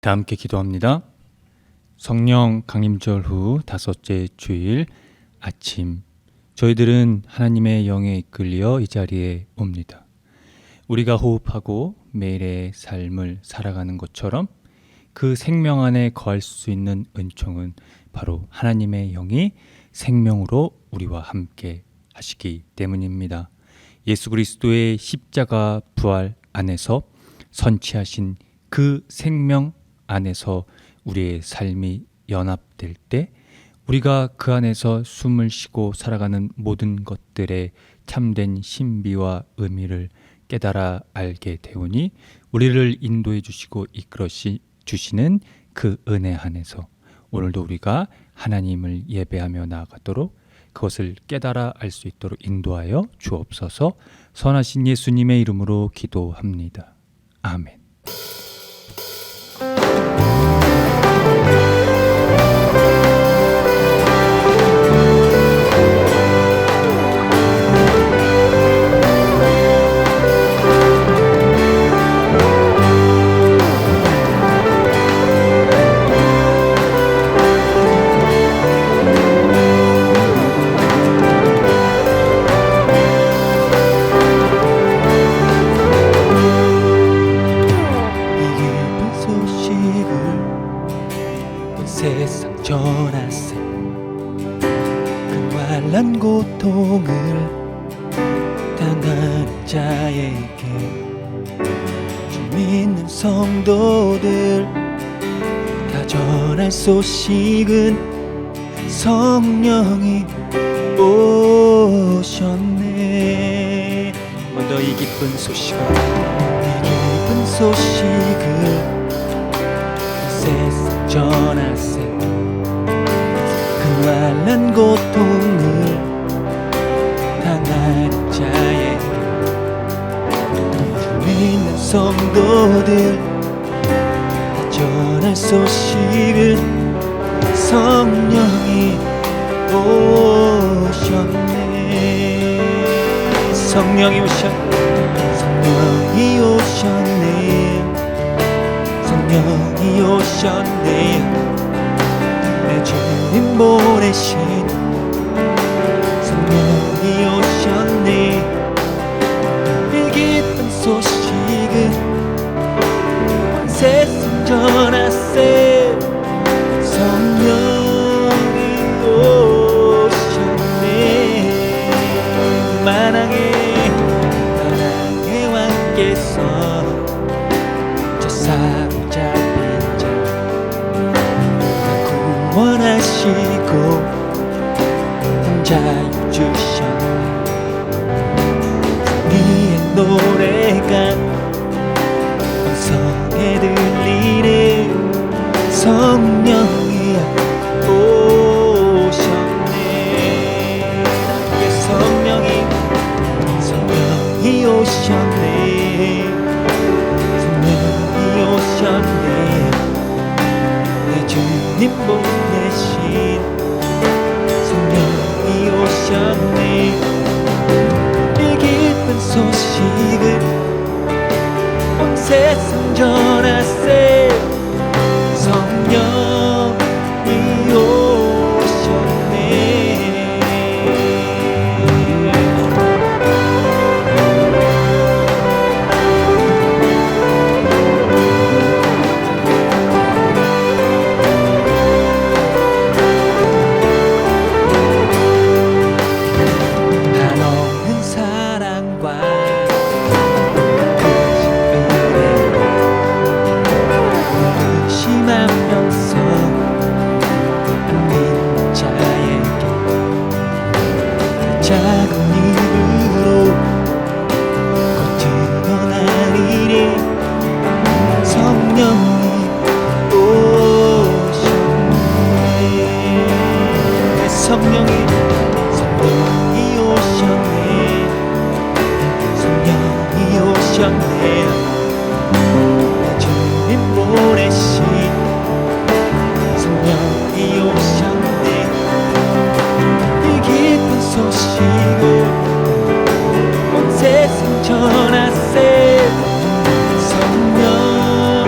다 함께 기도합니다. 성령 강림절 후 다섯째 주일 아침, 저희들은 하나님의 영에 이끌려 이 자리에 옵니다. 우리가 호흡하고 매일의 삶을 살아가는 것처럼 그 생명 안에 거할 수 있는 은총은 바로 하나님의 영이 생명으로 우리와 함께 하시기 때문입니다. 예수 그리스도의 십자가 부활 안에서 선취하신 그 생명 안에서 우리의 삶이 연합될 때 우리가 그 안에서 숨을 쉬고 살아가는 모든 것들의 참된 신비와 의미를 깨달아 알게 되오니 우리를 인도해 주시고 이끌어 주시는 그 은혜 안에서 오늘도 우리가 하나님을 예배하며 나아가도록 그것을 깨달아 알 수 있도록 인도하여 주옵소서. 선하신 예수님의 이름으로 기도합니다. 아멘. 세상 전하세 극활한 고통을 당하는 자에게 주 믿는 성도들 다 전할 소식은 성령이 오셨네. 먼저 이 기쁜 소식을 세상 전하세 극활한 고통을 당하는 자에게 주 믿는 성도들 다 전할 소식은 성령이 오셨네. 성령이 오셨네. 성령이 오셨네. 내 주님 보내신 성령이 오셨네. 이 기쁜 소식은 세상 전하세 성령이 오셨네. 만왕의 왕께서 사로잡힌 자 구원하시고 자유 주셨네. 승리의 노래가 성에 들리네. 성령이 오셨네. 성령이 오셨네. 오셨네. 내 주님 보내신 성령이 오셨네. 이 기쁜 소식을 온 세상 전하세 성령이 오셨네. 작은 입으로 곧 드러나리니 성령이 오셨네. 성령이 오셨네. 성령이 오셨네. 내 주님 보내신 성령이 오셨네. 이 기쁜 소식을 온 세상 전하세 성령이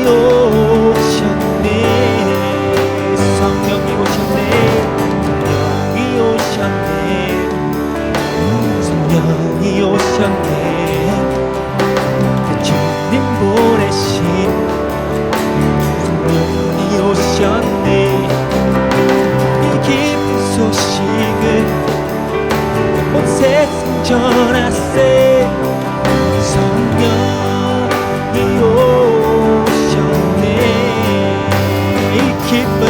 오셨네. 세상 전하세 성령이 오셨네. 이 기쁜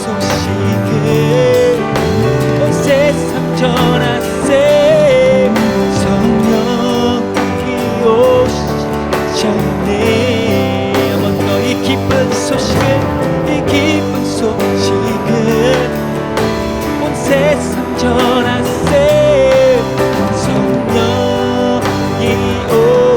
소식을 온 세상 전하세 성령이 오셨네. 한번 더 이 기쁜 소식을 온 세상 전하세 성령이 오셨네.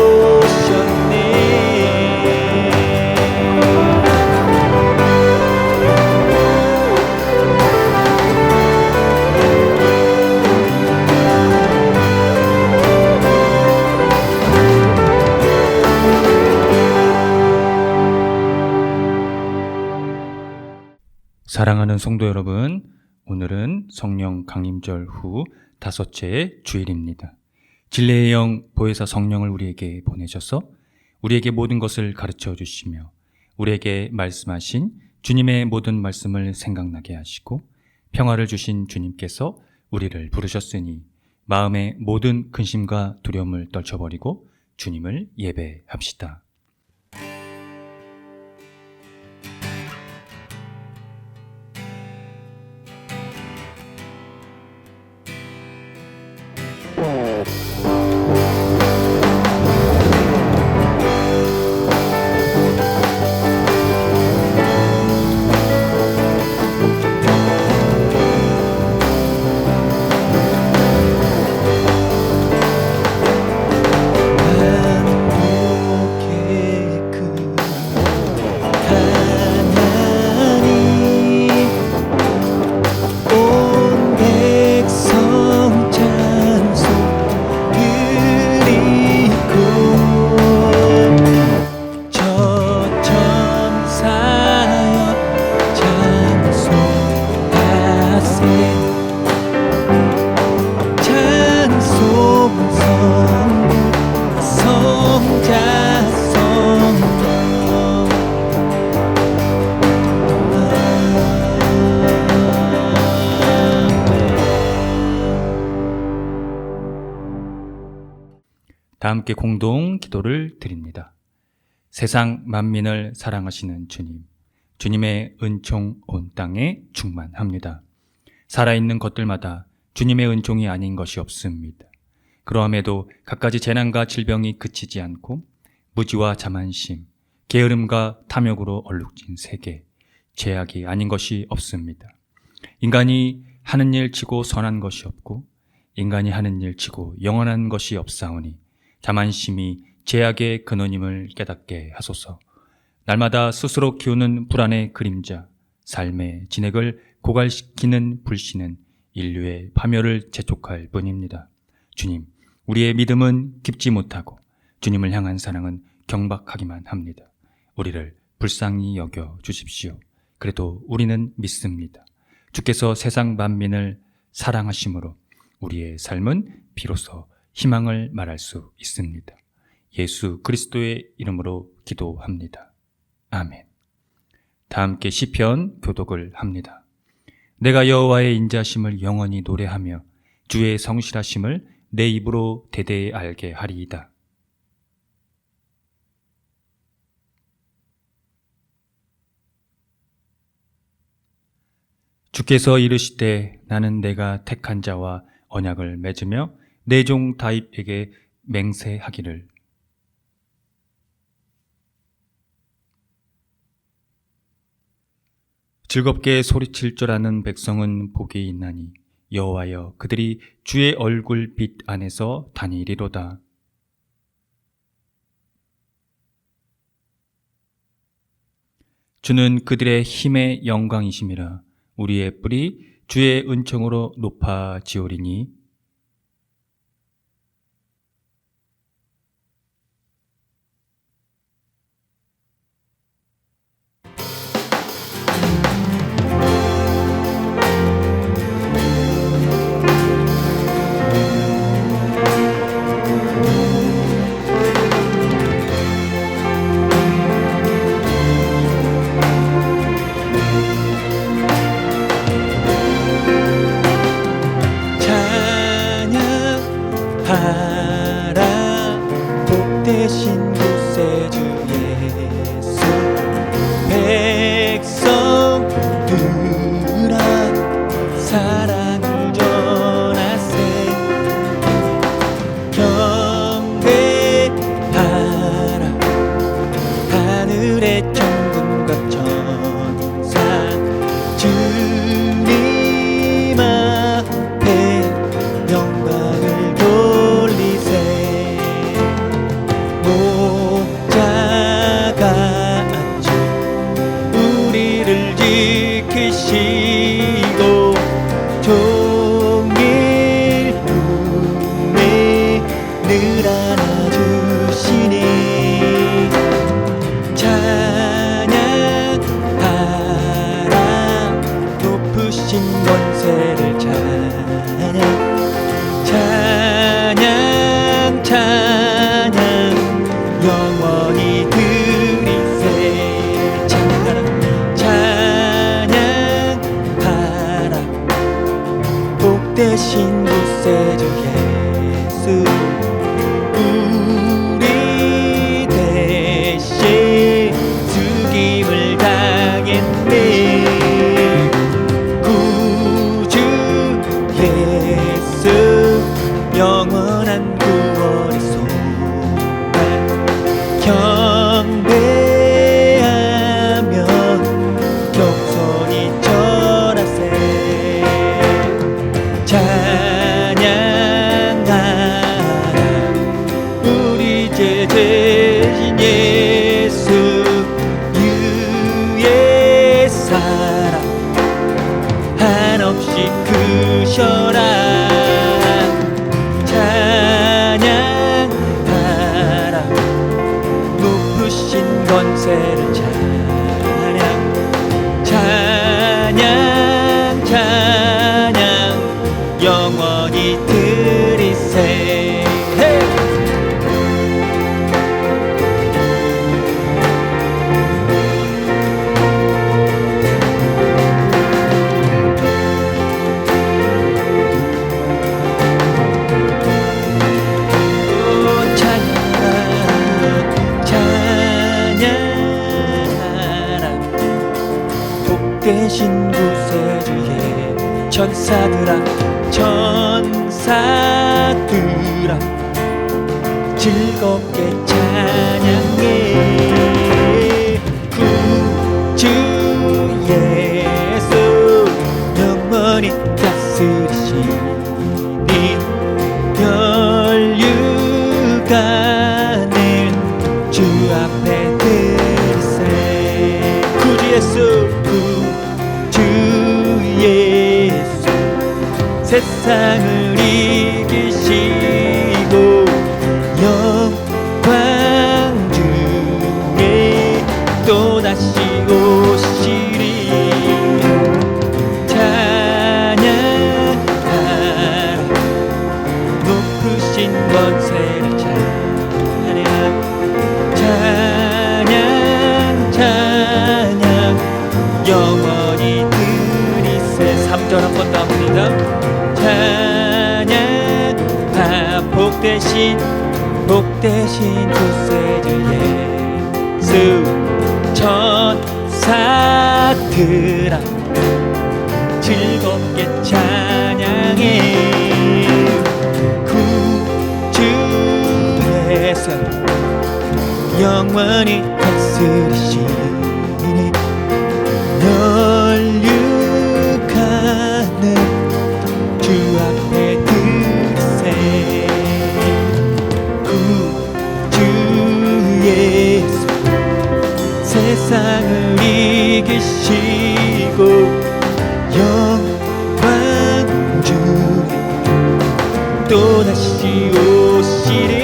사랑하는 성도 여러분, 오늘은 성령 강림절 후 5째 주일입니다. 진리의 영 보혜사 성령을 우리에게 보내셔서 우리에게 모든 것을 가르쳐 주시며 우리에게 말씀하신 주님의 모든 말씀을 생각나게 하시고 평화를 주신 주님께서 우리를 부르셨으니 마음의 모든 근심과 두려움을 떨쳐버리고 주님을 예배합시다. 다 함께 공동 기도를 드립니다. 세상 만민을 사랑하시는 주님, 주님의 은총 온 땅에 충만합니다. 살아있는 것들마다 주님의 은총이 아닌 것이 없습니다. 그러함에도 갖가지 재난과 질병이 그치지 않고 무지와 자만심, 게으름과 탐욕으로 얼룩진 세계, 죄악이 아닌 것이 없습니다. 인간이 하는 일 치고 선한 것이 없고 인간이 하는 일 치고 영원한 것이 없사오니 자만심이 죄악의 근원임을 깨닫게 하소서. 날마다 스스로 키우는 불안의 그림자, 삶의 진액을 고갈시키는 불신은 인류의 파멸을 재촉할 뿐입니다. 주님, 우리의 믿음은 깊지 못하고 주님을 향한 사랑은 경박하기만 합니다. 우리를 불쌍히 여겨 주십시오. 그래도 우리는 믿습니다. 주께서 세상 만민을 사랑하심으로 우리의 삶은 비로소 희망을 말할 수 있습니다. 예수 그리스도의 이름으로 기도합니다. 아멘. 다 함께 시편 교독을 합니다. 내가 여호와의 인자심을 영원히 노래하며 주의 성실하심을 내 입으로 대대히 알게 하리이다. 주께서 이르시되 나는 내가 택한 자와 언약을 맺으며 내 종 다윗에게 맹세하기를 즐겁게 소리칠 줄 아는 백성은 복이 있나니 여호와여 그들이 주의 얼굴 빛 안에서 다니리로다. 주는 그들의 힘의 영광이심이라. 우리의 뿔이 주의 은총으로 높아지오리니 복되신 구세주 예수 백성들아 사랑을 전하세 경배하라 하늘의 천군과 천사 주님 앞에 영광을 돌리세 목자가 앉아 우리를 지키시고 종일 품에 늘 안아주시니 찬양하라 높으신 권세를 찬양 찬양 찬양 영원히 드리세 찬양하라 찬양하라 복되신 구세주 예수 우리 대신 죽임을 당했네 구주 예수 영원한 구원의 소망 경배하며 겸손히 전하세 찬양하라 우리 제재신 예수 유의 사랑 한없이 크셔라 찬양하라 높으신 권세를 찬양 찬양 찬양 영원히 드리세 찬양하라 복되신 구세주의 천사들아 천사들아 즐겁게 찬양해 구주 예수 영원히 다스리시니 혈육간을 주 앞에 드리세 구주 예수 구주 예수 세상을 이기시고 영광 중에 또다시 오시리 찬양하라 높으신 권세를 찬양 찬양 찬양 영원히 드리세 3절 한 번 더 합니다 찬양 복되신 구세주 예수 천사들아 즐겁게 찬양해 구주 예수 영원히 다스리시니 혈육하는 주 앞에 드리세 구주 예수 세상을 이기시고 영광 중에 또다시 오시리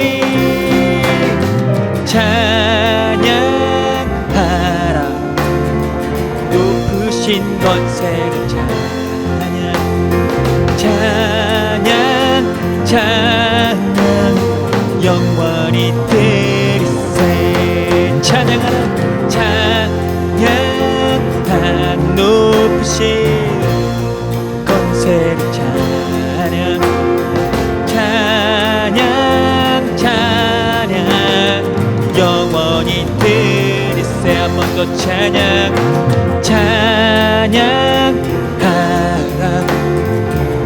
찬양하라 높으신 또 찬양 찬양하라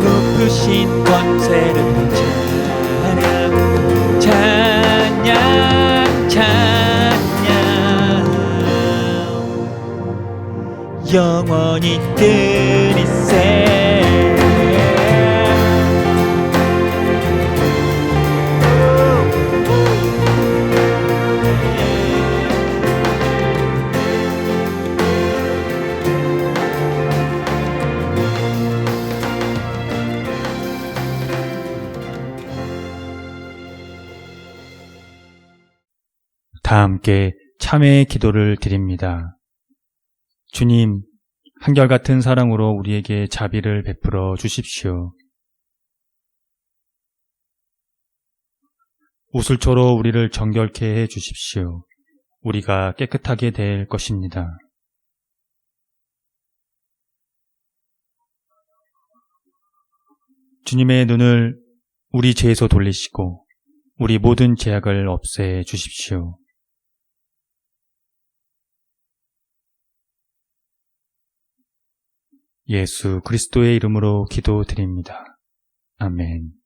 높으신 권세를 찬양 찬양 찬양 영원히 드리세 다 함께 참회의 기도를 드립니다. 주님, 한결같은 사랑으로 우리에게 자비를 베풀어 주십시오. 우슬초로 우리를 정결케 해 주십시오. 우리가 깨끗하게 될 것입니다. 주님의 눈을 우리 죄에서 돌리시고 우리 모든 죄악을 없애 주십시오. 예수 그리스도의 이름으로 기도드립니다. 아멘.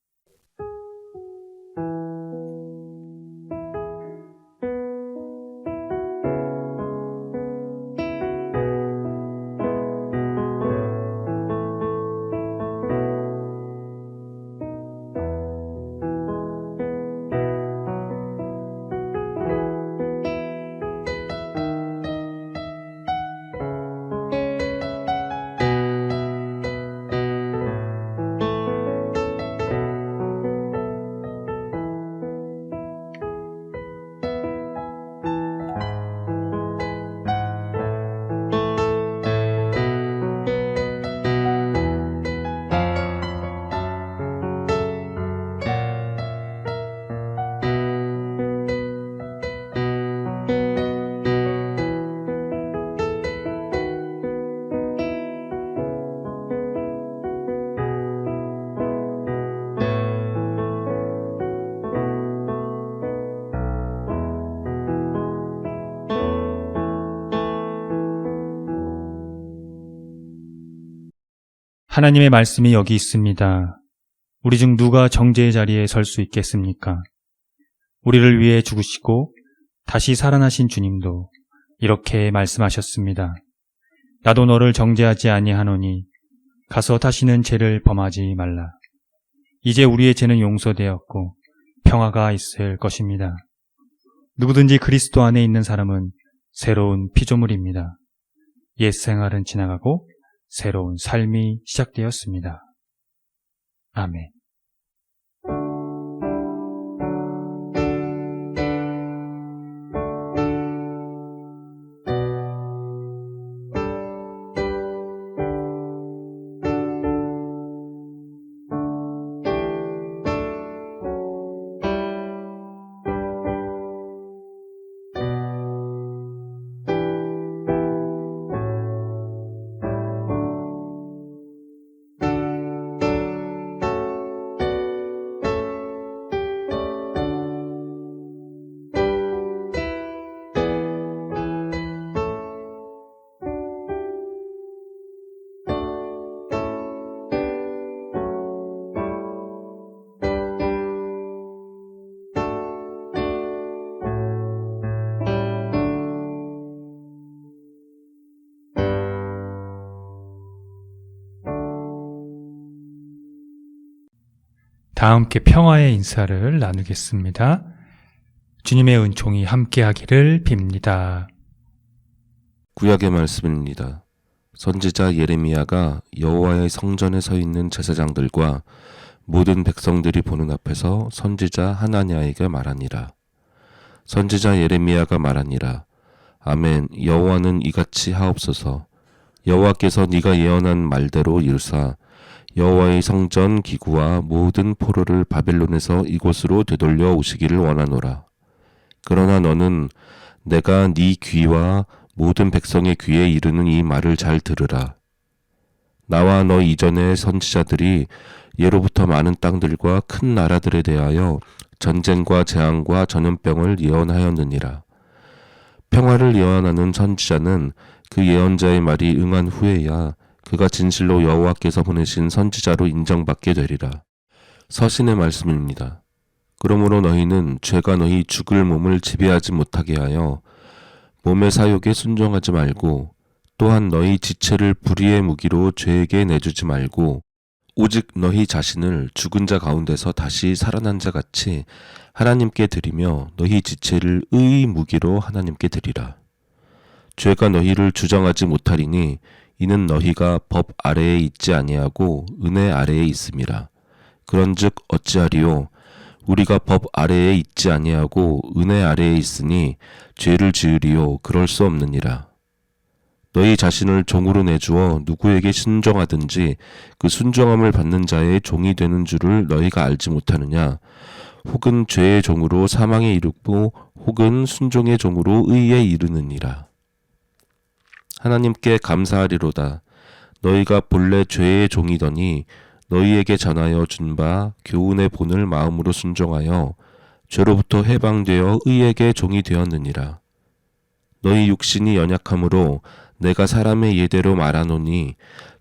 하나님의 말씀이 여기 있습니다. 우리 중 누가 정죄의 자리에 설 수 있겠습니까? 우리를 위해 죽으시고 다시 살아나신 주님도 이렇게 말씀하셨습니다. 나도 너를 정죄하지 아니하노니 가서 다시는 죄를 범하지 말라. 이제 우리의 죄는 용서되었고 평화가 있을 것입니다. 누구든지 그리스도 안에 있는 사람은 새로운 피조물입니다. 옛 생활은 지나가고 새로운 삶이 시작되었습니다. 아멘. 다 함께 평화의 인사를 나누겠습니다. 주님의 은총이 함께하기를 빕니다. 구약의 말씀입니다. 선지자 예레미야가 여호와의 성전에 서 있는 제사장들과 모든 백성들이 보는 앞에서 선지자 하나냐에게 말하니라. 선지자 예레미야가 말하니라. 아멘. 여호와는 이같이 하옵소서. 여호와께서 네가 예언한 말대로 이루사 여호와의 성전 기구와 모든 포로를 바벨론에서 이곳으로 되돌려 오시기를 원하노라. 그러나 너는 내가 네 귀와 모든 백성의 귀에 이르는 이 말을 잘 들으라. 나와 너 이전의 선지자들이 예로부터 많은 땅들과 큰 나라들에 대하여 전쟁과 재앙과 전염병을 예언하였느니라. 평화를 예언하는 선지자는 그 예언자의 말이 응한 후에야 그가 진실로 여호와께서 보내신 선지자로 인정받게 되리라. 서신의 말씀입니다. 그러므로 너희는 죄가 너희 죽을 몸을 지배하지 못하게 하여 몸의 사욕에 순종하지 말고, 또한 너희 지체를 불의의 무기로 죄에게 내주지 말고, 오직 너희 자신을 죽은 자 가운데서 다시 살아난 자 같이 하나님께 드리며 너희 지체를 의의 무기로 하나님께 드리라. 죄가 너희를 주장하지 못하리니 이는 너희가 법 아래에 있지 아니하고 은혜 아래에 있음이라. 그런즉 어찌하리요? 우리가 법 아래에 있지 아니하고 은혜 아래에 있으니 죄를 지으리요? 그럴 수 없느니라. 너희 자신을 종으로 내주어 누구에게 순종하든지 그 순종함을 받는 자의 종이 되는 줄을 너희가 알지 못하느냐? 혹은 죄의 종으로 사망에 이르고 혹은 순종의 종으로 의에 이르느니라. 하나님께 감사하리로다. 너희가 본래 죄의 종이더니 너희에게 전하여 준 바 교훈의 본을 마음으로 순종하여 죄로부터 해방되어 의에게 종이 되었느니라. 너희 육신이 연약함으로 내가 사람의 예대로 말하노니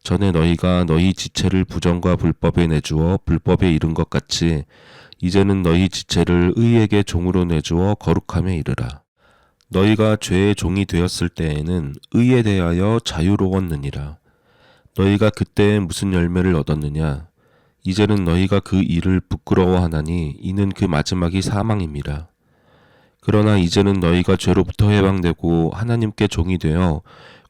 전에 너희가 너희 지체를 부정과 불법에 내주어 불법에 이른 것 같이 이제는 너희 지체를 의에게 종으로 내주어 거룩함에 이르라. 너희가 죄의 종이 되었을 때에는 의에 대하여 자유로웠느니라. 너희가 그때에 무슨 열매를 얻었느냐? 이제는 너희가 그 일을 부끄러워하나니 이는 그 마지막이 사망임이라. 그러나 이제는 너희가 죄로부터 해방되고 하나님께 종이 되어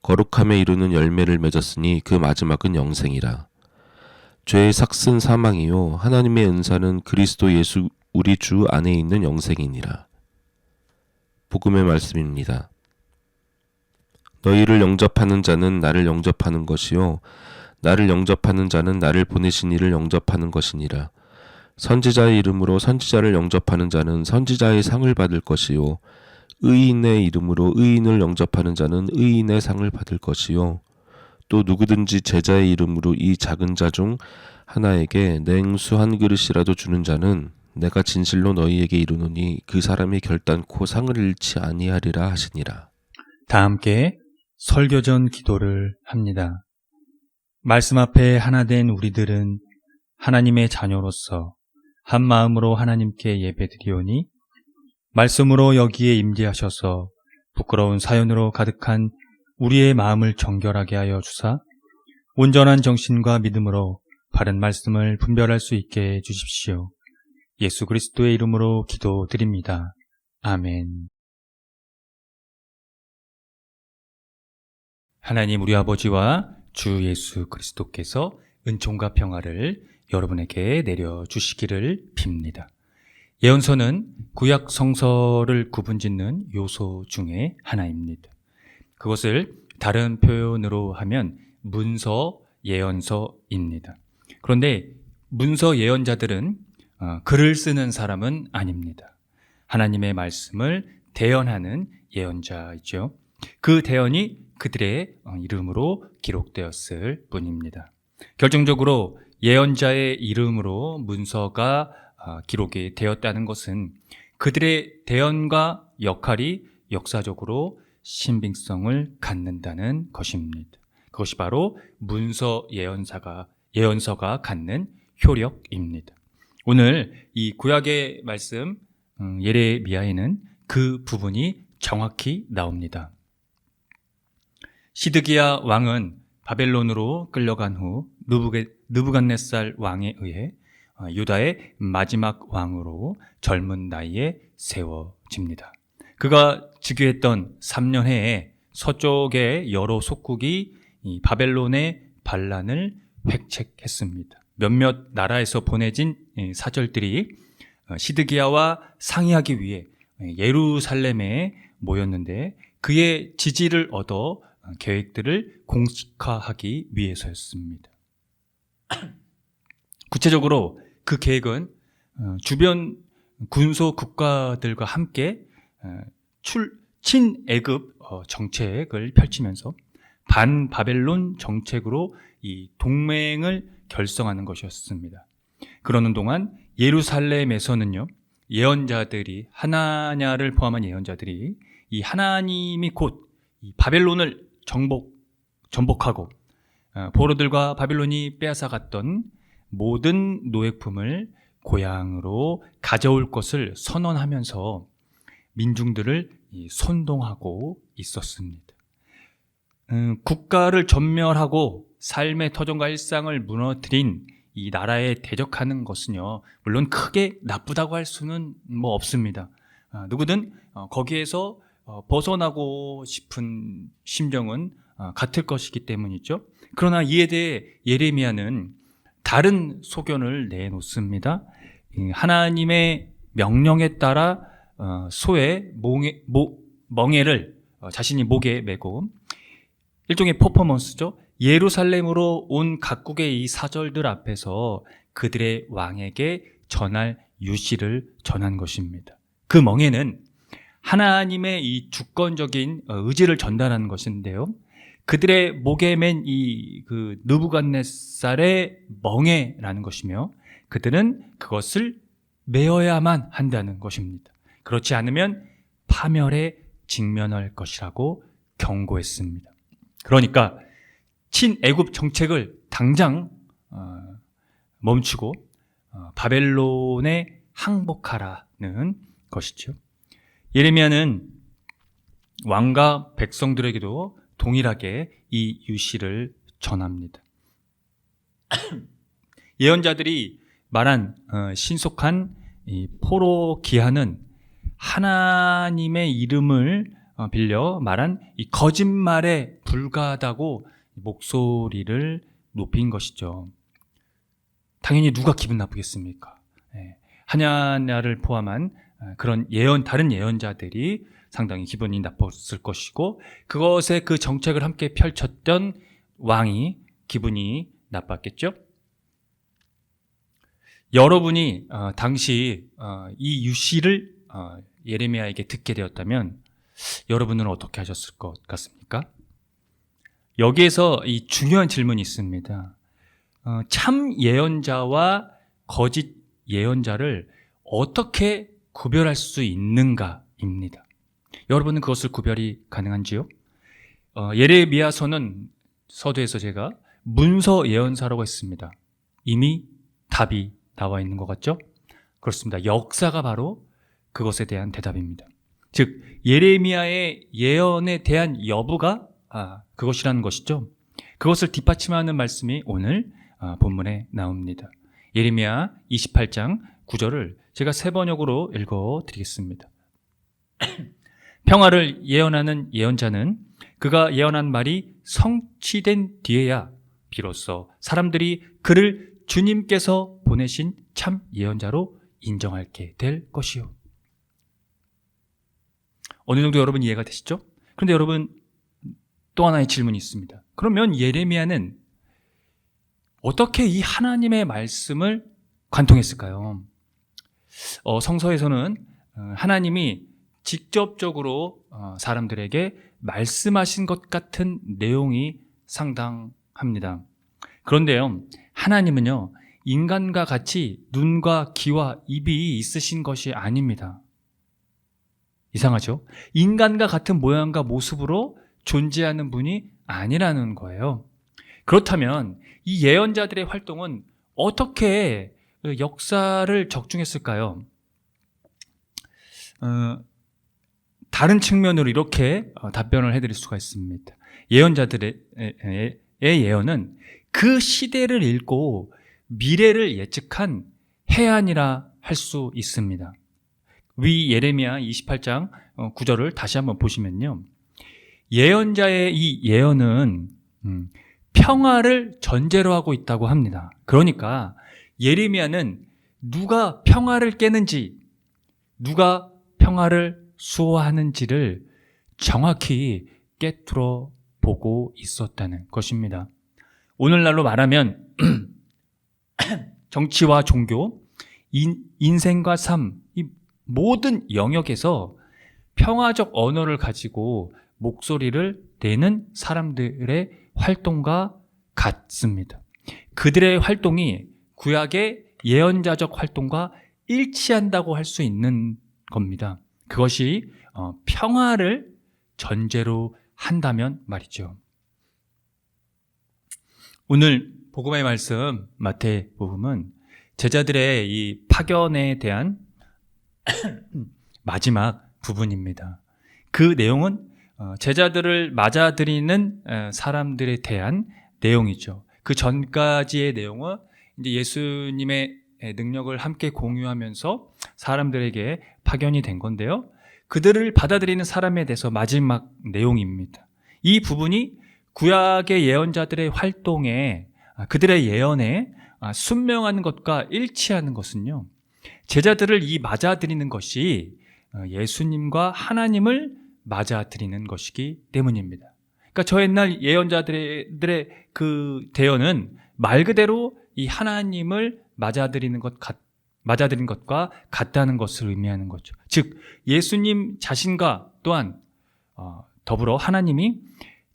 거룩함에 이르는 열매를 맺었으니 그 마지막은 영생이라. 죄의 삭은 사망이요 하나님의 은사는 그리스도 예수 우리 주 안에 있는 영생이니라. 복음의 말씀입니다. 너희를 영접하는 자는 나를 영접하는 것이요 나를 영접하는 자는 나를 보내신 이를 영접하는 것이니라. 선지자의 이름으로 선지자를 영접하는 자는 선지자의 상을 받을 것이요 의인의 이름으로 의인을 영접하는 자는 의인의 상을 받을 것이요 또 누구든지 제자의 이름으로 이 작은 자 중 하나에게 냉수 한 그릇이라도 주는 자는 내가 진실로 너희에게 이르노니 그 사람이 결단코 상을 잃지 아니하리라 하시니라. 다 함께 설교전 기도를 합니다. 말씀 앞에 하나 된 우리들은 하나님의 자녀로서 한 마음으로 하나님께 예배드리오니 말씀으로 여기에 임재하셔서 부끄러운 사연으로 가득한 우리의 마음을 정결하게 하여 주사 온전한 정신과 믿음으로 바른 말씀을 분별할 수 있게 해 주십시오. 예수 그리스도의 이름으로 기도드립니다. 아멘. 하나님 우리 아버지와 주 예수 그리스도께서 은총과 평화를 여러분에게 내려주시기를 빕니다. 예언서는 구약 성서를 구분짓는 요소 중에 하나입니다. 그것을 다른 표현으로 하면 문서 예언서입니다. 그런데 문서 예언자들은 글을 쓰는 사람은 아닙니다. 하나님의 말씀을 대언하는 예언자이죠. 그 대언이 그들의 이름으로 기록되었을 뿐입니다. 결정적으로 예언자의 이름으로 문서가 기록이 되었다는 것은 그들의 대언과 역할이 역사적으로 신빙성을 갖는다는 것입니다. 그것이 바로 문서 예언서가 갖는 효력입니다. 오늘 이 구약의 말씀 예레미야에는 그 부분이 정확히 나옵니다. 시드기야 왕은 바벨론으로 끌려간 후 느부갓네살 왕에 의해 유다의 마지막 왕으로 젊은 나이에 세워집니다. 그가 즉위했던 3년해에 서쪽의 여러 속국이 이 바벨론의 반란을 획책했습니다. 몇몇 나라에서 보내진 사절들이 시드기야와 상의하기 위해 예루살렘에 모였는데 그의 지지를 얻어 계획들을 공식화하기 위해서였습니다. 구체적으로 그 계획은 주변 군소 국가들과 함께 친애굽 정책을 펼치면서 반바벨론 정책으로 이 동맹을 결성하는 것이었습니다. 그러는 동안 예루살렘에서는요, 예언자들이 하나냐를 포함한 예언자들이 이 하나님이 곧 이 바벨론을 정복하고 포로들과 바빌론이 빼앗아갔던 모든 노예품을 고향으로 가져올 것을 선언하면서 민중들을 선동하고 있었습니다. 국가를 전멸하고 삶의 터전과 일상을 무너뜨린 이 나라에 대적하는 것은요, 물론 크게 나쁘다고 할 수는 없습니다. 누구든 거기에서 벗어나고 싶은 심정은 같을 것이기 때문이죠. 그러나 이에 대해 예레미야는 다른 소견을 내놓습니다. 하나님의 명령에 따라 소의 멍에를 자신이 목에 메고, 일종의 퍼포먼스죠. 예루살렘으로 온 각국의 이 사절들 앞에서 그들의 왕에게 전할 유시를 전한 것입니다. 그 멍에는 하나님의 이 주권적인 의지를 전달하는 것인데요. 그들의 목에 맨 이 느부갓네살의 멍에라는 것이며, 그들은 그것을 메어야만 한다는 것입니다. 그렇지 않으면 파멸에 직면할 것이라고 경고했습니다. 그러니까 친애굽 정책을 당장 멈추고 바벨론에 항복하라는 것이죠. 예레미야는 왕과 백성들에게도 동일하게 이 유시를 전합니다. 예언자들이 말한 신속한 이 포로 기한은 하나님의 이름을 빌려 말한 이 거짓말에 불과하다고 목소리를 높인 것이죠. 당연히 누가 기분 나쁘겠습니까? 하냐냐를 포함한 그런 다른 예언자들이 상당히 기분이 나빴을 것이고, 그것에 그 정책을 함께 펼쳤던 왕이 기분이 나빴겠죠. 여러분이 당시 이 유시를 예레미야에게 듣게 되었다면 여러분은 어떻게 하셨을 것 같습니까? 여기에서 이 중요한 질문이 있습니다. 참 예언자와 거짓 예언자를 어떻게 구별할 수 있는가입니다. 여러분은 그것을 구별이 가능한지요? 예레미야서는 서두에서 제가 문서 예언사라고 했습니다. 이미 답이 나와 있는 것 같죠? 그렇습니다. 역사가 바로 그것에 대한 대답입니다. 즉 예레미야의 예언에 대한 여부가 그것이라는 것이죠. 그것을 뒷받침하는 말씀이 오늘 본문에 나옵니다. 예레미야 28장 9절을 제가 세 번역으로 읽어드리겠습니다. 평화를 예언하는 예언자는 그가 예언한 말이 성취된 뒤에야 비로소 사람들이 그를 주님께서 보내신 참 예언자로 인정하게 될 것이요. 어느 정도 여러분 이해가 되시죠? 그런데 여러분, 또 하나의 질문이 있습니다. 그러면 예레미야는 어떻게 이 하나님의 말씀을 관통했을까요? 성서에서는 하나님이 직접적으로 사람들에게 말씀하신 것 같은 내용이 상당합니다. 그런데요, 하나님은요, 인간과 같이 눈과 귀와 입이 있으신 것이 아닙니다. 이상하죠? 인간과 같은 모양과 모습으로 존재하는 분이 아니라는 거예요. 그렇다면 이 예언자들의 활동은 어떻게 역사를 적중했을까요? 다른 측면으로 이렇게 답변을 해드릴 수가 있습니다. 예언자들의 예언은 그 시대를 읽고 미래를 예측한 해안이라 할 수 있습니다. 위 예레미야 28장 9절을 다시 한번 보시면요, 예언자의 이 예언은 평화를 전제로 하고 있다고 합니다. 그러니까 예레미야는 누가 평화를 깨는지, 누가 평화를 수호하는지를 정확히 꿰뚫어 보고 있었다는 것입니다. 오늘날로 말하면 정치와 종교, 인생과 삶, 이 모든 영역에서 평화적 언어를 가지고 목소리를 내는 사람들의 활동과 같습니다. 그들의 활동이 구약의 예언자적 활동과 일치한다고 할 수 있는 겁니다. 그것이 평화를 전제로 한다면 말이죠. 오늘 복음의 말씀 마태복음은 제자들의 이 파견에 대한 마지막 부분입니다. 그 내용은 제자들을 맞아들이는 사람들에 대한 내용이죠. 그 전까지의 내용은 이제 예수님의 능력을 함께 공유하면서 사람들에게 파견이 된 건데요. 그들을 받아들이는 사람에 대해서 마지막 내용입니다. 이 부분이 구약의 예언자들의 활동에 그들의 예언에 순명한 것과 일치하는 것은요. 제자들을 이 맞아들이는 것이 예수님과 하나님을 맞아들이는 것이기 때문입니다. 그러니까 저 옛날 예언자들의 그 대언은 말 그대로 이 하나님을 맞아들이는 것과 같다는 것을 의미하는 거죠. 즉 예수님 자신과 또한 더불어 하나님이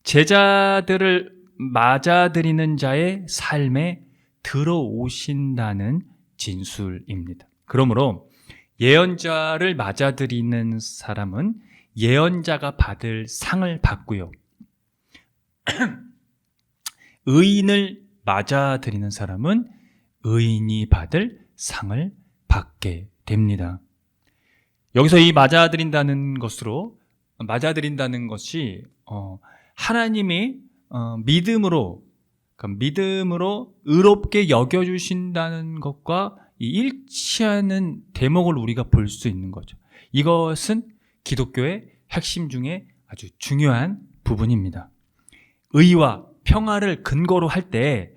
제자들을 맞아들이는 자의 삶에 들어오신다는 진술입니다. 그러므로 예언자를 맞아들이는 사람은 예언자가 받을 상을 받고요. 의인을 맞아들이는 사람은 의인이 받을 상을 받게 됩니다. 여기서 이 맞아들인다는 것이 하나님이 믿음으로 의롭게 여겨주신다는 것과 일치하는 대목을 우리가 볼 수 있는 거죠. 이것은 기독교의 핵심 중에 아주 중요한 부분입니다. 의와 평화를 근거로 할 때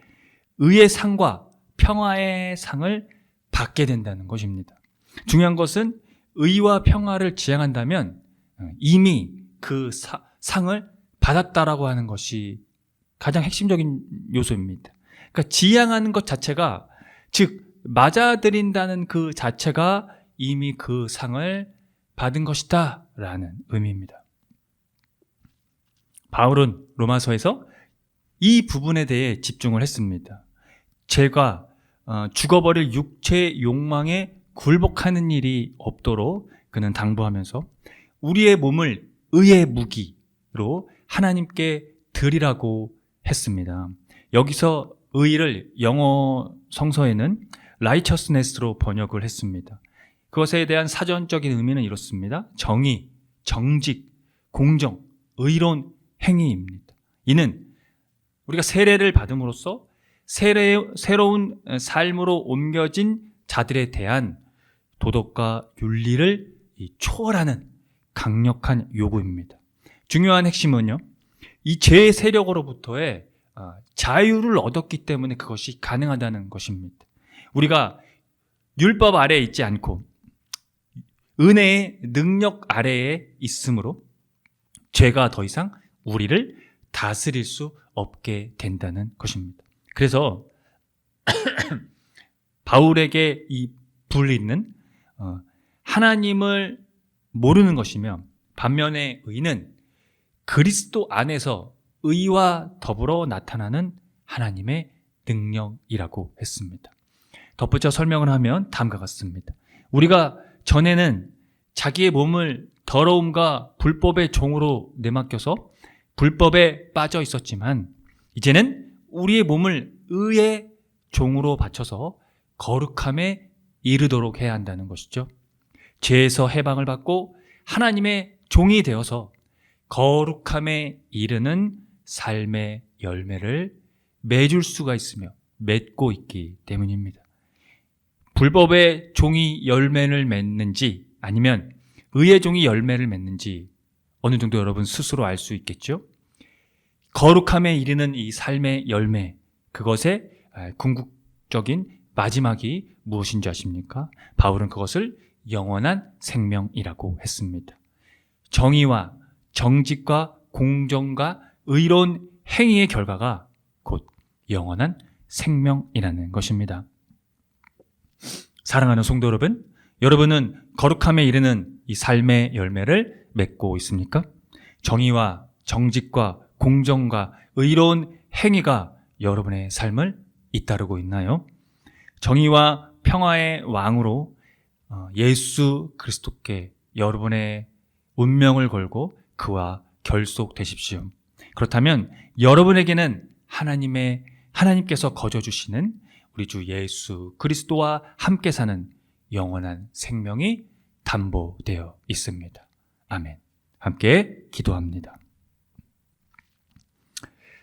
의의 상과 평화의 상을 받게 된다는 것입니다. 중요한 것은 의와 평화를 지향한다면 이미 그 상을 받았다라고 하는 것이 가장 핵심적인 요소입니다. 그러니까 지향하는 것 자체가, 즉 맞아들인다는 그 자체가 이미 그 상을 받은 것이다 라는 의미입니다. 바울은 로마서에서 이 부분에 대해 집중을 했습니다. 죄가 죽어버릴 육체의 욕망에 굴복하는 일이 없도록 그는 당부하면서 우리의 몸을 의의 무기로 하나님께 드리라고 했습니다. 여기서 의를 영어 성서에는 righteousness로 번역을 했습니다. 그것에 대한 사전적인 의미는 이렇습니다. 정의, 정직, 공정, 의로운 행위입니다. 이는 우리가 세례를 받음으로써 새로운 삶으로 옮겨진 자들에 대한 도덕과 윤리를 초월하는 강력한 요구입니다. 중요한 핵심은요, 이 죄의 세력으로부터의 자유를 얻었기 때문에 그것이 가능하다는 것입니다. 우리가 율법 아래에 있지 않고 은혜의 능력 아래에 있으므로 죄가 더 이상 우리를 다스릴 수 없게 된다는 것입니다. 그래서 바울에게 이 불리는 하나님을 모르는 것이며, 반면에 의는 그리스도 안에서 의와 더불어 나타나는 하나님의 능력이라고 했습니다. 덧붙여 설명을 하면 다음과 같습니다. 우리가 전에는 자기의 몸을 더러움과 불법의 종으로 내맡겨서 불법에 빠져 있었지만, 이제는 우리의 몸을 의의 종으로 바쳐서 거룩함에 이르도록 해야 한다는 것이죠. 죄에서 해방을 받고 하나님의 종이 되어서 거룩함에 이르는 삶의 열매를 맺을 수가 있으며 맺고 있기 때문입니다. 불법의 종이 열매를 맺는지 아니면 의의 종이 열매를 맺는지 어느 정도 여러분 스스로 알 수 있겠죠? 거룩함에 이르는 이 삶의 열매, 그것의 궁극적인 마지막이 무엇인지 아십니까? 바울은 그것을 영원한 생명이라고 했습니다. 정의와 정직과 공정과 의로운 행위의 결과가 곧 영원한 생명이라는 것입니다. 사랑하는 성도 여러분, 여러분은 거룩함에 이르는 이 삶의 열매를 맺고 있습니까? 정의와 정직과 공정과 의로운 행위가 여러분의 삶을 잇따르고 있나요? 정의와 평화의 왕으로 예수 그리스도께 여러분의 운명을 걸고 그와 결속되십시오. 그렇다면 여러분에게는 하나님께서 거저 주시는 우리 주 예수 그리스도와 함께 사는 영원한 생명이 담보되어 있습니다. 아멘. 함께 기도합니다.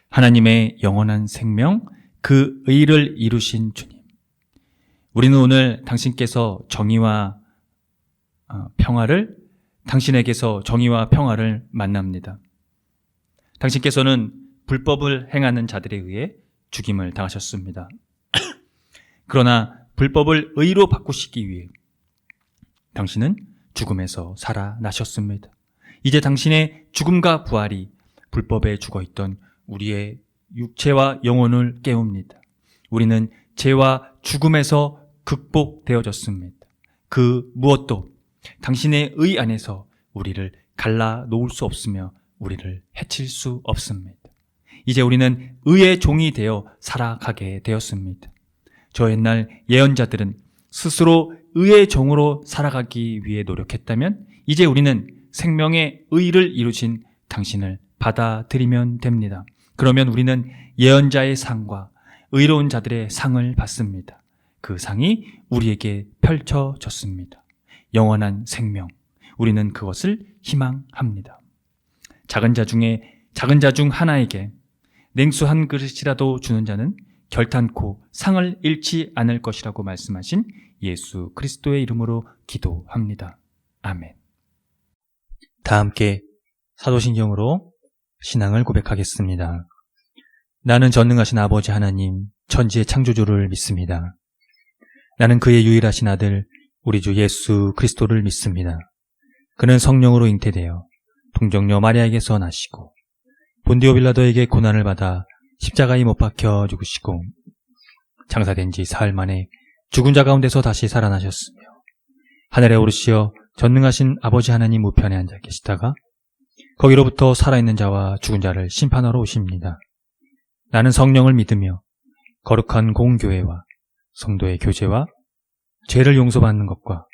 하나님의 영원한 생명, 그 의를 이루신 주님, 우리는 오늘 당신께서 당신에게서 정의와 평화를 만납니다. 당신께서는 불법을 행하는 자들에 의해 죽임을 당하셨습니다. 그러나 불법을 의로 바꾸시기 위해 당신은 죽음에서 살아나셨습니다. 이제 당신의 죽음과 부활이 불법에 죽어있던 우리의 육체와 영혼을 깨웁니다. 우리는 죄와 죽음에서 극복되어졌습니다. 그 무엇도 당신의 의 안에서 우리를 갈라 놓을 수 없으며 우리를 해칠 수 없습니다. 이제 우리는 의의 종이 되어 살아가게 되었습니다. 저 옛날 예언자들은 스스로 의의 종으로 살아가기 위해 노력했다면 이제 우리는 생명의 의를 이루신 당신을 받아들이면 됩니다. 그러면 우리는 예언자의 상과 의로운 자들의 상을 받습니다. 그 상이 우리에게 펼쳐졌습니다. 영원한 생명, 우리는 그것을 희망합니다. 작은 자 중 하나에게 냉수 한 그릇이라도 주는 자는 결탄코 상을 잃지 않을 것이라고 말씀하신 예수 그리스도의 이름으로 기도합니다. 아멘. 다 함께 사도신경으로 신앙을 고백하겠습니다. 나는 전능하신 아버지 하나님, 천지의 창조주를 믿습니다. 나는 그의 유일하신 아들 우리 주 예수 그리스도를 믿습니다. 그는 성령으로 잉태되어 동정녀 마리아에게서 나시고 본디오 빌라도에게 고난을 받아 십자가에 못 박혀 죽으시고 장사된 지 사흘 만에 죽은 자 가운데서 다시 살아나셨으며 하늘에 오르시어 전능하신 아버지 하나님 우편에 앉아 계시다가 거기로부터 살아있는 자와 죽은 자를 심판하러 오십니다. 나는 성령을 믿으며 거룩한 공교회와 성도의 교제와 죄를 용서받는 것과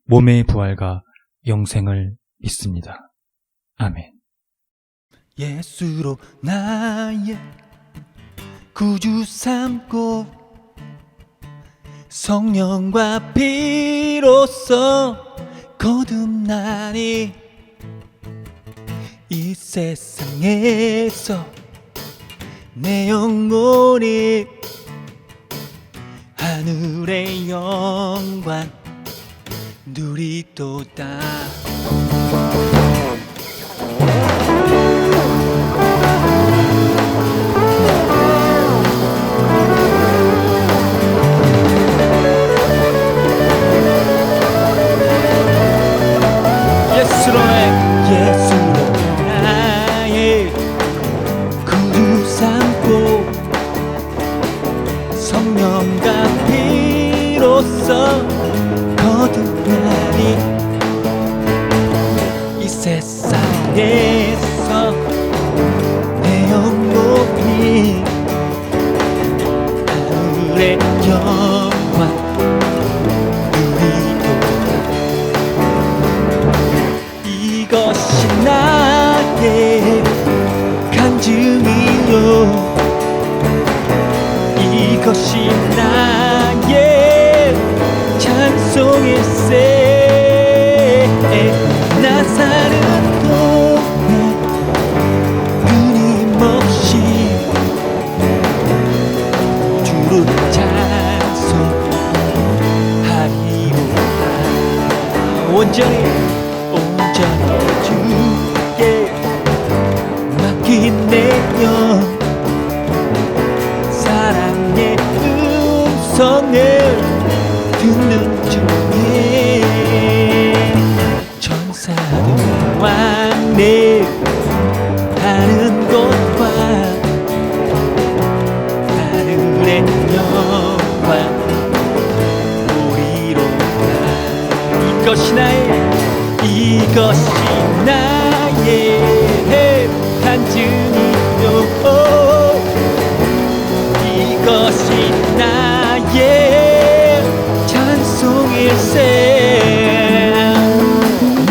몸의 부활과 영생을 믿습니다. 아멘. 예수로 나의 구주 삼고 성령과 피로써 거듭나니 이 세상에서 내 영혼이 하늘의 영광 누리도다. 예수로 나의 구주 삼고 성령과 피로써 거듭나니 이 세상에서 내 영혼이 하늘의 영광 이것이 나의 간증이요 이것이 나의 찬송일세. 나 사는 동안 끊임없이 주를 찬송하리로다. 온전히 주께 맡긴 내 영 사랑의 음성을 듣는 중에 천사들 왕래 하는 것과 하늘의 영광 보리로다. 이것이 나의 간증이요 이것이 나의 찬송일세. 나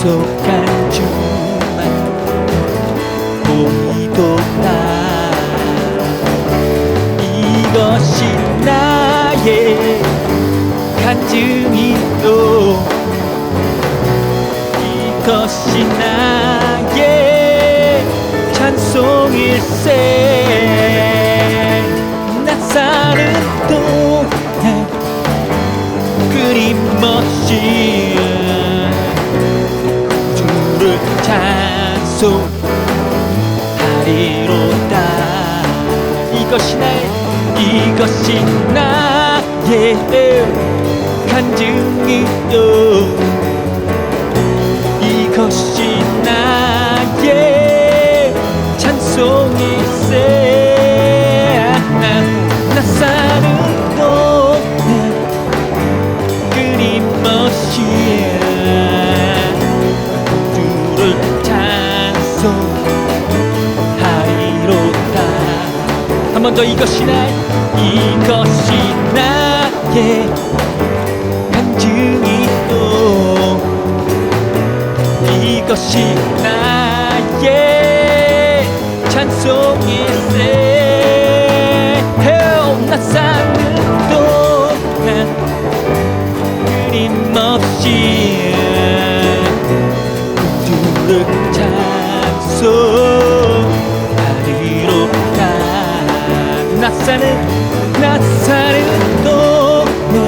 약속한 주만 보이도다. 이것이 나의 간증이요, 이것이 나의 찬송일세. 나 사는 동안 끊임없이 주를 찬송하리로다. 이것이 나의 간증이요, 이것이 나의 찬송일세. 나 사는 동안 끊임없이 주를 찬송하리로다. 한 번 더. 이것이 나의 간증이요, 이것이 나의 찬송일세. 나 사는 동안 끊임없이 주를 찬송하리로다. 나 사는 동안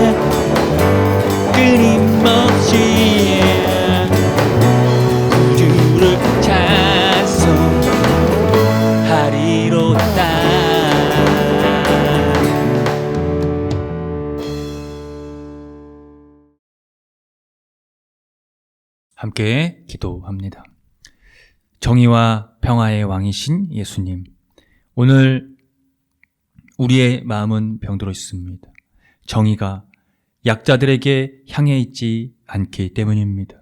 끊임없이 주를 찬송하리로다. 함께 기도합니다. 정의와 평화의 왕이신 예수님, 오늘 우리의 마음은 병들어 있습니다. 정의가 약자들에게 향해 있지 않기 때문입니다.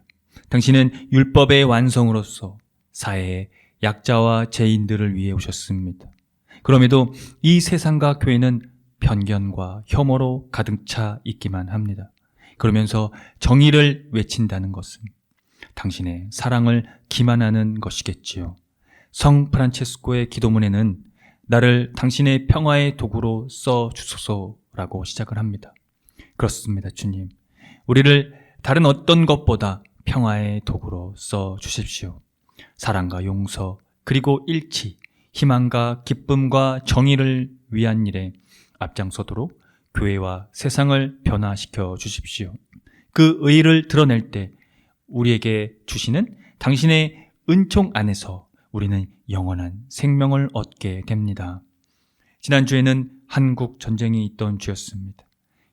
당신은 율법의 완성으로서 사회의 약자와 죄인들을 위해 오셨습니다. 그럼에도 이 세상과 교회는 편견과 혐오로 가득 차 있기만 합니다. 그러면서 정의를 외친다는 것은 당신의 사랑을 기만하는 것이겠지요. 성 프란체스코의 기도문에는 나를 당신의 평화의 도구로 써 주소서라고 시작을 합니다. 그렇습니다, 주님. 우리를 다른 어떤 것보다 평화의 도구로 써 주십시오. 사랑과 용서, 그리고 일치, 희망과 기쁨과 정의를 위한 일에 앞장서도록 교회와 세상을 변화시켜 주십시오. 그 의의를 드러낼 때 우리에게 주시는 당신의 은총 안에서 우리는 영원한 생명을 얻게 됩니다. 지난주에는 한국 전쟁이 있던 주였습니다.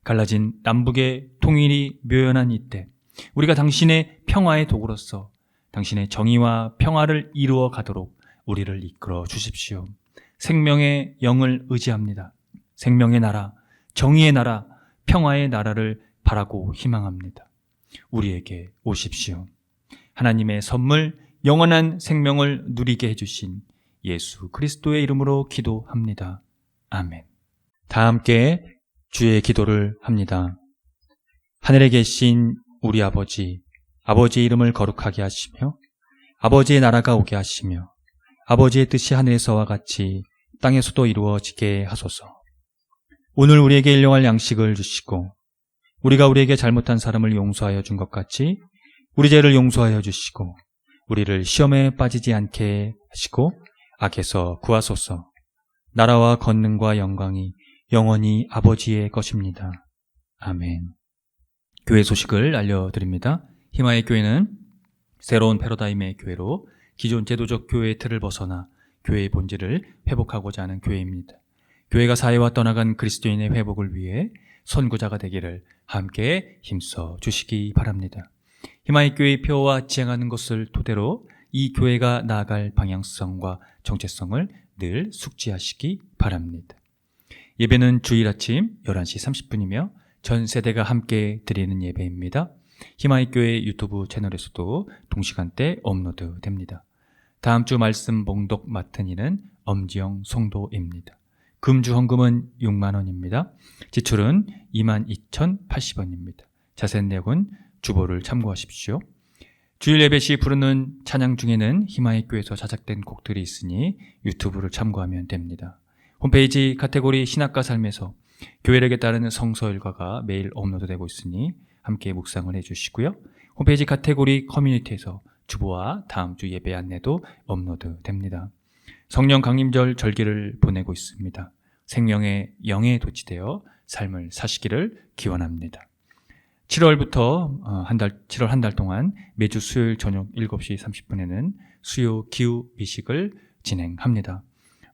갈라진 남북의 통일이 묘연한 이때 우리가 당신의 평화의 도구로서 당신의 정의와 평화를 이루어 가도록 우리를 이끌어 주십시오. 생명의 영을 의지합니다. 생명의 나라, 정의의 나라, 평화의 나라를 바라고 희망합니다. 우리에게 오십시오. 하나님의 선물, 영원한 생명을 누리게 해주신 예수 그리스도의 이름으로 기도합니다. 아멘. 다 함께 주의 기도를 합니다. 하늘에 계신 우리 아버지, 아버지의 이름을 거룩하게 하시며 아버지의 나라가 오게 하시며 아버지의 뜻이 하늘에서와 같이 땅에서도 이루어지게 하소서. 오늘 우리에게 일용할 양식을 주시고 우리가 우리에게 잘못한 사람을 용서하여 준 것 같이 우리 죄를 용서하여 주시고 우리를 시험에 빠지지 않게 하시고 악에서 구하소서. 나라와 권능과 영광이 영원히 아버지의 것입니다. 아멘. 교회 소식을 알려드립니다. 희마의 교회는 새로운 패러다임의 교회로 기존 제도적 교회의 틀을 벗어나 교회의 본질을 회복하고자 하는 교회입니다. 교회가 사회와 떠나간 그리스도인의 회복을 위해 선구자가 되기를 함께 힘써 주시기 바랍니다. 희마의 교회의 표와 지향하는 것을 토대로 이 교회가 나아갈 방향성과 정체성을 늘 숙지하시기 바랍니다. 예배는 주일 아침 11시 30분이며 전 세대가 함께 드리는 예배입니다. 희마의 교회 유튜브 채널에서도 동시간대 업로드 됩니다. 다음 주 말씀 봉독 맡은 이는 엄지영 성도입니다. 금주 헌금은 6만 원입니다. 지출은 22,080원입니다. 자세한 내용은 주보를 참고하십시오. 주일 예배 시 부르는 찬양 중에는 희망의 교회에서 제작된 곡들이 있으니 유튜브를 참고하면 됩니다. 홈페이지 카테고리 신학과 삶에서 교회력에 따르는 성서 일과가 매일 업로드되고 있으니 함께 묵상을 해주시고요. 홈페이지 카테고리 커뮤니티에서 주보와 다음 주 예배 안내도 업로드됩니다. 성령 강림절 절기를 보내고 있습니다. 생명의 영에 도취되어 삶을 사시기를 기원합니다. 7월부터 7월 한 달 동안 매주 수요일 저녁 7시 30분에는 수요 기후 미식을 진행합니다.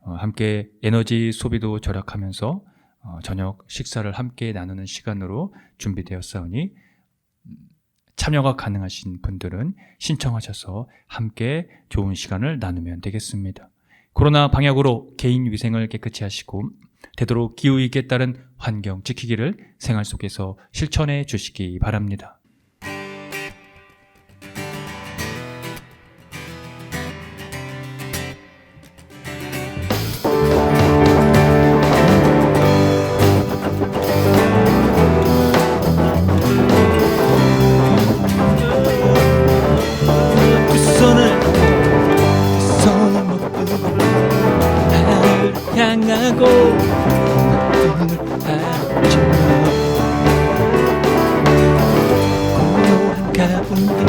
함께 에너지 소비도 절약하면서 저녁 식사를 함께 나누는 시간으로 준비되었사오니 참여가 가능하신 분들은 신청하셔서 함께 좋은 시간을 나누면 되겠습니다. 코로나 방역으로 개인 위생을 깨끗이 하시고 되도록 기후위기에 따른 환경 지키기를 생활 속에서 실천해 주시기 바랍니다. 두 손을 모으고 하늘을 향하고 고요한 가운데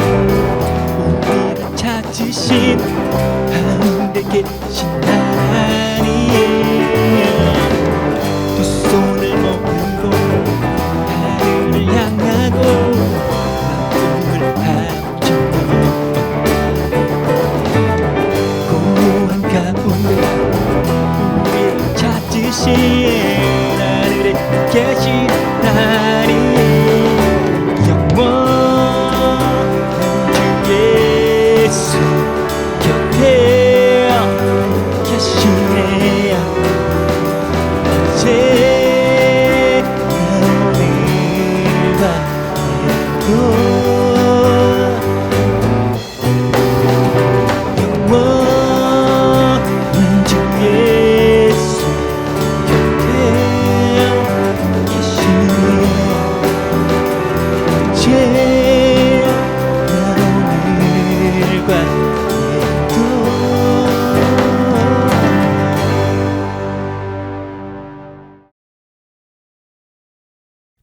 우리를 찾으신 하늘에 계신 하나님 두 손을 모으고 하늘을 향하고 마음을 합치고 고요한 가운데 우리를 찾으신 하늘에 계신 하나님 영원한 주 예수 곁에 계시네요. 이제 오늘과 영원한 주 예수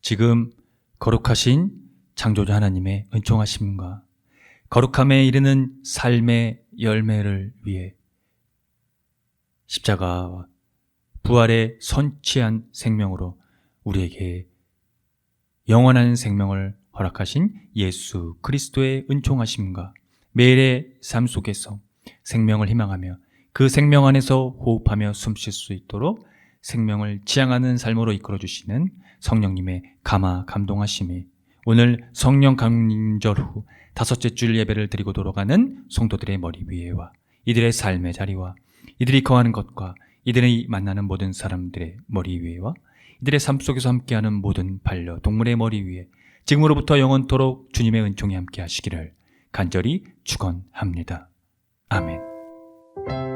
지금 거룩하신 창조주 하나님의 은총하심과 거룩함에 이르는 삶의 열매를 위해 십자가와 부활의 선취한 생명으로 우리에게 영원한 생명을 허락하신 예수 그리스도의 은총하심과 매일의 삶 속에서 생명을 희망하며 그 생명 안에서 호흡하며 숨쉴 수 있도록 생명을 지향하는 삶으로 이끌어주시는 성령님의 감화 감동하심이 오늘 성령 강림절 후 5째 주일 예배를 드리고 돌아가는 성도들의 머리 위에와 이들의 삶의 자리와 이들이 거하는 것과 이들이 만나는 모든 사람들의 머리 위에와 이들의 삶 속에서 함께하는 모든 반려동물의 머리 위에 지금으로부터 영원토록 주님의 은총이 함께 하시기를 간절히 축원합니다. 아멘.